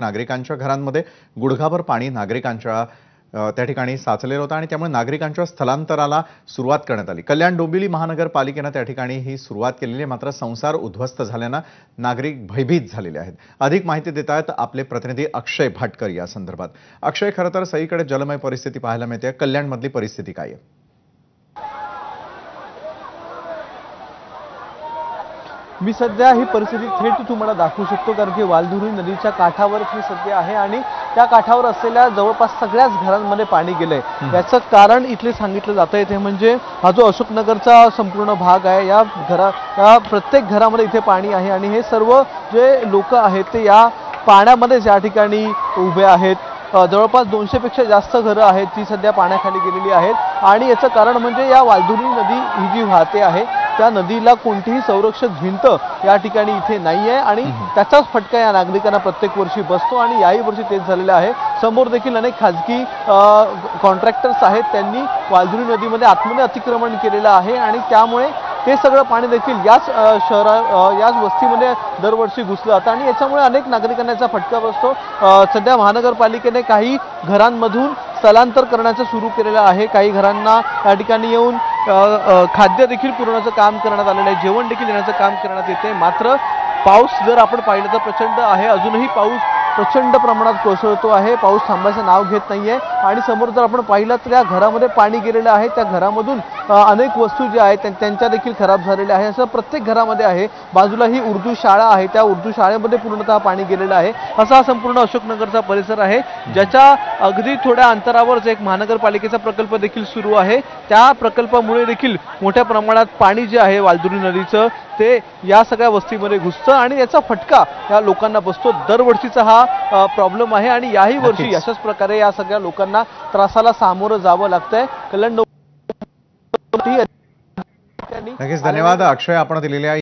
नागरिकांच्या घरांमध्ये गुडघाभर पाणी नागरिकांच्या त्या ठिकाणी साचलेलं होतं आणि त्यामुळे नागरिकांच्या स्थलांतराला सुरुवात करण्यात आली। कल्याण डोंबिवली महानगरपालिकेने त्या ठिकाणी ही सुरुवात केलेली आहे, मात्र संसार उद्ध्वस्त झाल्याने नागरिक भयभीत झालेले आहेत। अधिक माहिती देत आहेत आपले प्रतिनिधी अक्षय भाटकर या संदर्भात। अक्षय, खरं तर सगळीकडे जलमय परिस्थिती पाहायला मिळते, कल्याणमधली परिस्थिती काय आहे? मी सध्या ही परिस्थिती थेट तुम्हाला दाखवू शकतो, कारण की वालधुरी नदीच्या काठावरच मी सध्या आहे आणि त्या काठावर असलेल्या जवळपास सगळ्याच घरांमध्ये पाणी गेलंय। याचं कारण इथले सांगितलं जातंय ते म्हणजे हा जो अशोकनगरचा संपूर्ण भाग आहे, या प्रत्येक घरामध्ये इथे पाणी आहे आणि हे सर्व जे लोक आहेत ते या पाण्यामध्येच या ठिकाणी उभे आहेत। जवळपास 200 पेक्षा जास्त घरं आहेत ती सध्या पाण्याखाली गेलेली आहेत आणि याचं कारण म्हणजे या वालधुरी नदी ही जी वाहते आहे त्या नदीला कोणतीही संरक्षक भिंत या ठिकाणी इथे नाहीये आणि त्याचाच फटका या नागरिकांना प्रत्येक वर्षी बसतो आणि याही वर्षी तेच झालेलं आहे। समोर देखील अनेक खाजगी कॉन्ट्रॅक्टर्स आहेत, त्यांनी वालधुरी नदीमध्ये आतमध्ये अतिक्रमण केलेलं आहे आणि त्यामुळे ते सगळं पाणी देखील याच वस्तीमध्ये दरवर्षी घुसलं जातं आणि याच्यामुळे अनेक नागरिकांना याचा फटका बसतो। सध्या महानगरपालिकेने काही घरांमधून स्थलांतर करण्याचं सुरू केलेलं आहे। काही घरांना या ठिकाणी येऊन खाद्य देखील पुरवण्याचं काम करण्यात आलेलं आहे, जेवण देखील देण्याचं काम करण्यात येते। मात्र पाऊस जर आपण पाहिलं तर प्रचंड आहे, अजूनही पाऊस प्रचंड प्रमाणात कोसळतो आहे, पाऊस थांबायचं नाव घेत नाहीये आणि समोर जर आपण पाहिलं तर या घरामध्ये पाणी गेलेलं आहे, त्या घरामधून अनेक वस्तू ज्या आहेत त्यांच्या देखील खराब झालेल्या आहे। असं प्रत्येक घरामध्ये आहे। बाजूला ही उर्दू शाळा आहे, त्या उर्दू शाळेमध्ये पूर्णतः पाणी गेलेलं आहे। असा हा संपूर्ण अशोकनगरचा परिसर आहे, ज्याच्या अगदी थोड्या अंतरावरच एक महानगरपालिकेचा प्रकल्प देखील सुरू आहे। त्या प्रकल्पामुळे देखील मोठ्या प्रमाणात पाणी जे आहे वालधुरी नदीचं ते या सगळ्या वस्तीमध्ये घुसतं आणि याचा फटका या लोकांना बसतो। दरवर्षीचा हा प्रॉब्लेम आहे आणि याही वर्षी अशाच प्रकारे या सगळ्या लोकांना त्रासाला सामोरं जावं लागतंय। कल्याण नक्कीच धन्यवाद अक्षय, आपण दिलेल्या